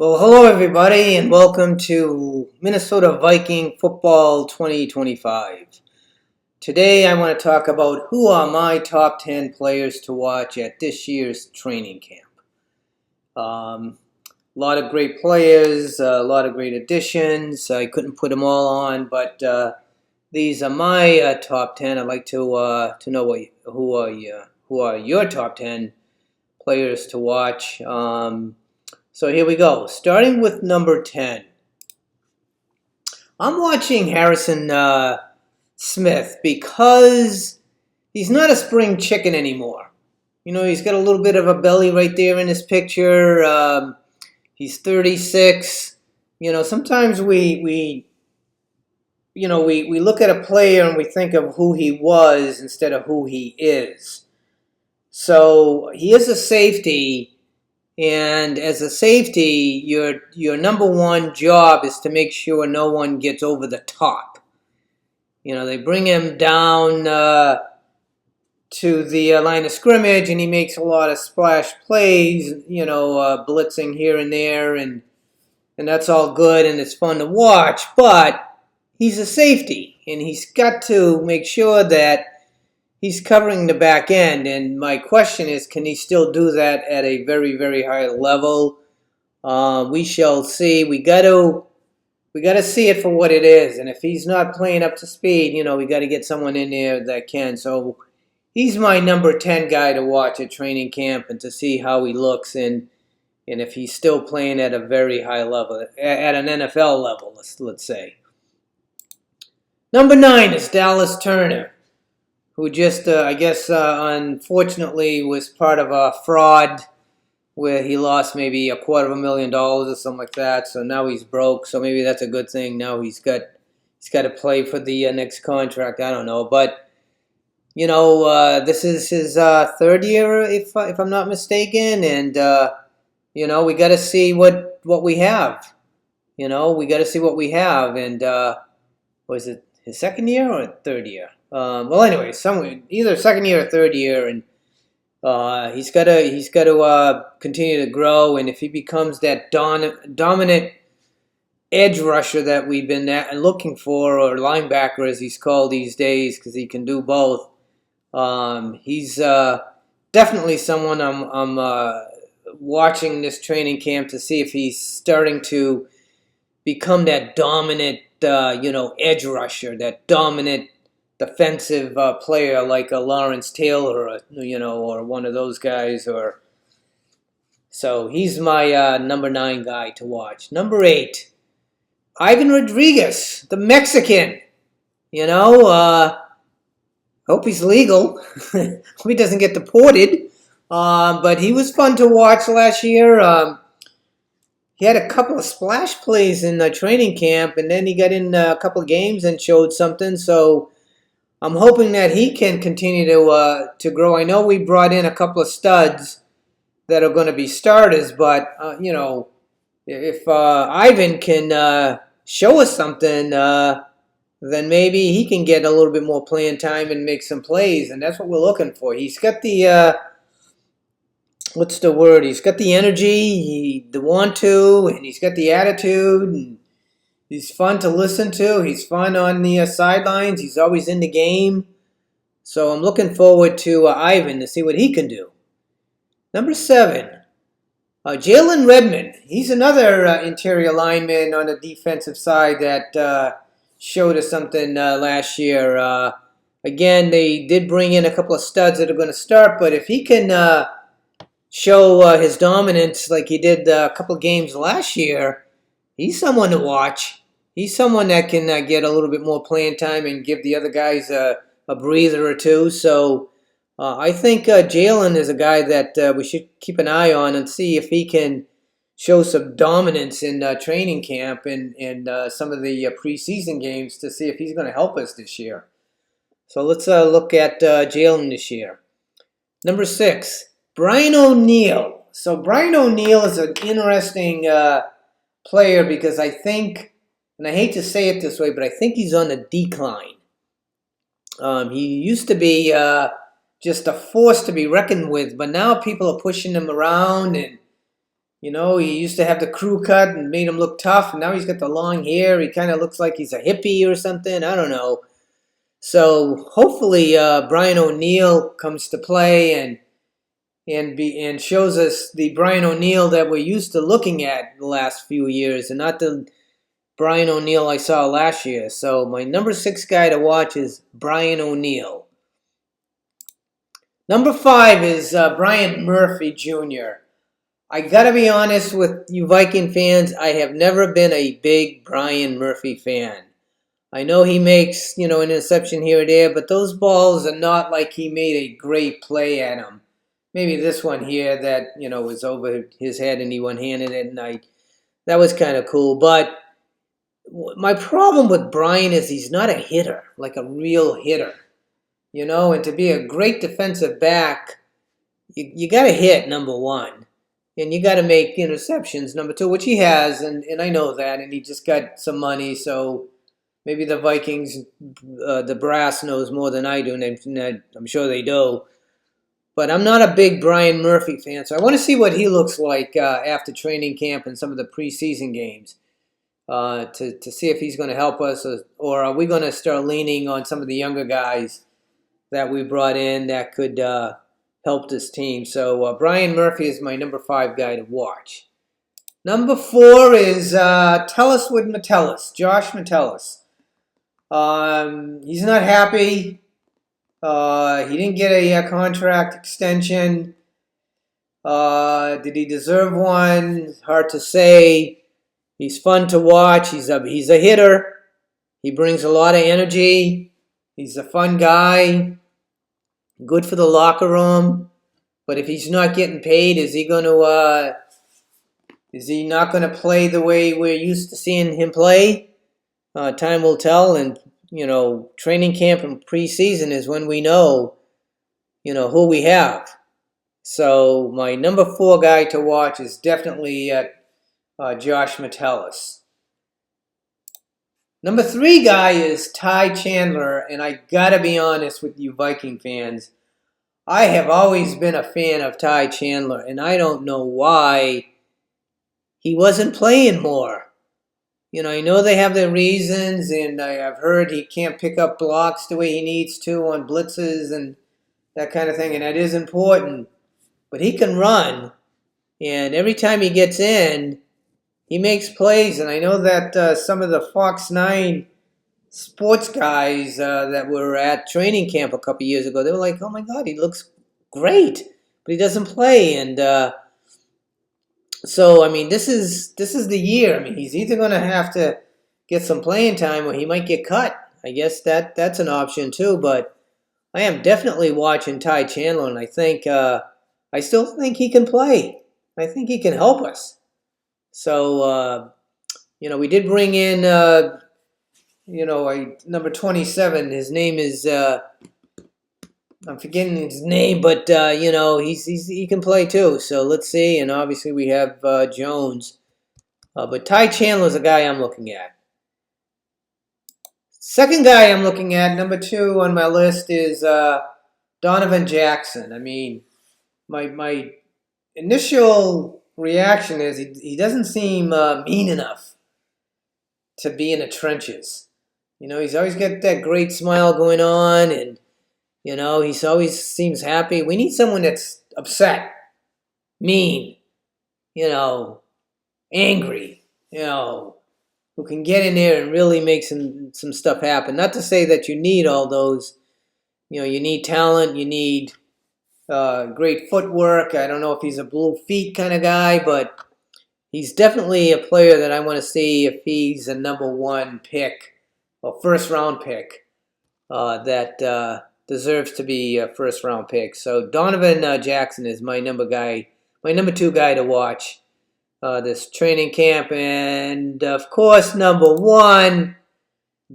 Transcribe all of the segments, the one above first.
Well, hello everybody, and welcome to Minnesota Viking Football 2025. Today I want to talk about who are my top 10 players to watch at this year's training camp. A lot of great players, a lot of great additions. I couldn't put them all on, but these are my top 10. I'd like to know who are your top 10 players to watch. So here we go. Starting with number 10. I'm watching Harrison Smith because he's not a spring chicken anymore. You know, he's got a little bit of a belly right there in his picture. He's 36. You know, sometimes we look at a player and we think of who he was instead of who he is. So he is a safety. And as a safety, your number one job is to make sure no one gets over the top. You know, they bring him down to the line of scrimmage, and he makes a lot of splash plays, blitzing here and there, and that's all good, and it's fun to watch. But he's a safety, and he's got to make sure that he's covering the back end, and my question is, can he still do that at a very, very high level? We shall see. We got to see it for what it is, and if he's not playing up to speed, we got to get someone in there that can. So he's my number 10 guy to watch at training camp and to see how he looks and if he's still playing at a very high level, at an NFL level, let's say. Number 9 is Dallas Turner, who just, unfortunately was part of a fraud where he lost maybe $250,000 or something like that. So now he's broke. So maybe that's a good thing. Now he's got to play for the next contract. I don't know, but this is his third year, if I'm not mistaken, and we got to see what we have. We got to see what we have, and was it his second year or third year? Well, anyway, either second year or third year, and he's got to continue to grow. And if he becomes that dominant edge rusher that we've been looking for, or linebacker as he's called these days, because he can do both, he's definitely someone I'm watching this training camp to see if he's starting to become that dominant, edge rusher, that dominant defensive player like a Lawrence Taylor, or one of those guys. So he's my number 9 guy to watch. Number 8, Ivan Rodriguez, the Mexican. Hope he's legal. Hope he doesn't get deported. But he was fun to watch last year. He had a couple of splash plays in the training camp, and then he got in a couple of games and showed something. So I'm hoping that he can continue to grow. I know we brought in a couple of studs that are going to be starters, but if Ivan can show us something, then maybe he can get a little bit more playing time and make some plays, and that's what we're looking for. He's got the what's the word? He's got the energy, the want to, and he's got the attitude, and he's fun to listen to. He's fun on the sidelines. He's always in the game. So I'm looking forward to Ivan to see what he can do. Number 7, Jalen Redmond. He's another interior lineman on the defensive side that showed us something last year. Again, they did bring in a couple of studs that are going to start, but if he can show his dominance like he did a couple of games last year, he's someone to watch. He's someone that can get a little bit more playing time and give the other guys a breather or two. So I think Jalen is a guy that we should keep an eye on and see if he can show some dominance in training camp and some of the preseason games to see if he's going to help us this year. So let's look at Jalen this year. Number 6, Brian O'Neill. So Brian O'Neill is an interesting player because I think, and I hate to say it this way, but I think he's on a decline. He used to be just a force to be reckoned with, but now people are pushing him around, and You know, he used to have the crew cut and made him look tough, and now he's got the long hair. He kind of looks like he's a hippie or something. I don't know. So hopefully Brian O'Neill comes to play and shows us the Brian O'Neill that we're used to looking at the last few years, and not the Brian O'Neill I saw last year. So my number 6 guy to watch is Brian O'Neill. Number 5 is Brian Murphy Jr. I gotta be honest with you Viking fans, I have never been a big Brian Murphy fan. I know he makes, an interception here or there, but those balls are not like he made a great play at them. Maybe this one here that, was over his head and he one-handed it, and that was kind of cool. But my problem with Brian is he's not a hitter, like a real hitter. And to be a great defensive back, you got to hit, number one. And you got to make interceptions, number two, which he has, and I know that, and he just got some money, so maybe the Vikings, the brass knows more than I do, and I'm sure they do. But I'm not a big Brian Murphy fan, so I want to see what he looks like after training camp and some of the preseason games to see if he's going to help us, or are we going to start leaning on some of the younger guys that we brought in that could help this team. So Brian Murphy is my number 5 guy to watch. Number 4 is Tellus with Metellus, Josh Metellus. He's not happy. He didn't get a contract extension. Did he deserve one? Hard to say. He's fun to watch. He's a hitter. He brings a lot of energy. He's a fun guy. Good for the locker room. But if he's not getting paid, is he not going to play the way we're used to seeing him play? Time will tell, and training camp and preseason is when we know, who we have. So my number 4 guy to watch is definitely Josh Metellus. Number 3 guy is Ty Chandler, and I gotta be honest with you Viking fans, I have always been a fan of Ty Chandler, and I don't know why he wasn't playing more. I know they have their reasons, and I've heard he can't pick up blocks the way he needs to on blitzes and that kind of thing, and that is important. But he can run, and every time he gets in, he makes plays. And I know that some of the Fox 9 sports guys that were at training camp a couple years ago, they were like, oh my God, he looks great, but he doesn't play. And so, I mean, this is the year. I mean, he's either going to have to get some playing time or he might get cut. I guess that's an option too, but I am definitely watching Ty Chandler, and I still think he can play. I think he can help us. So, we did bring in, number 27. His name is, I'm forgetting his name, but, he can play too. So let's see. And obviously we have Jones. But Ty Chandler's a guy I'm looking at. Second guy I'm looking at, number 2 on my list, is Donovan Jackson. I mean, my initial reaction is he doesn't seem mean enough to be in the trenches. He's always got that great smile going on, and he always seems happy. We need someone that's upset, mean, angry, who can get in there and really make some stuff happen. Not to say that you need all those, you need talent, you need great footwork. I don't know if he's a blue feet kind of guy, but he's definitely a player that I want to see if he's a number 1 pick, or first round pick, that deserves to be a first round pick. So Donovan Jackson is my number 2 guy to watch this training camp. And of course, number 1,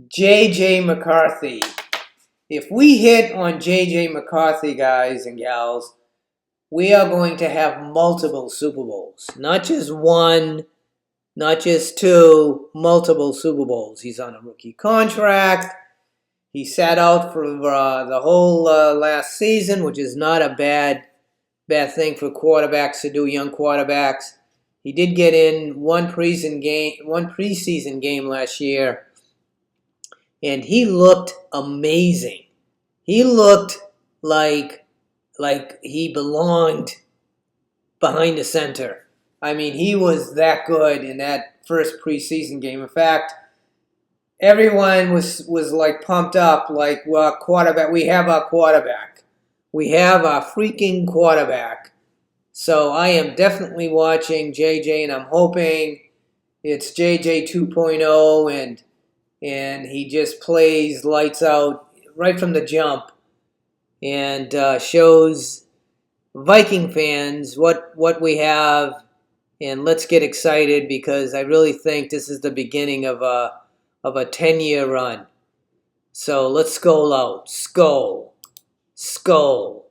J.J. McCarthy. If we hit on J.J. McCarthy, guys and gals, we are going to have multiple Super Bowls. Not just 1, not just 2, multiple Super Bowls. He's on a rookie contract. He sat out for the whole last season, which is not a bad thing for quarterbacks to do, young quarterbacks. He did get in one preseason game last year, and he looked amazing. He looked like he belonged behind the center. I mean, he was that good in that first preseason game. In fact, everyone was like pumped up, like, well, quarterback. We have our quarterback. We have our freaking quarterback. So I am definitely watching JJ, and I'm hoping it's JJ 2.0, and he just plays lights out right from the jump, and shows Viking fans what we have, and let's get excited because I really think this is the beginning of a 10-year run. So let's skol out. Skol. Skol.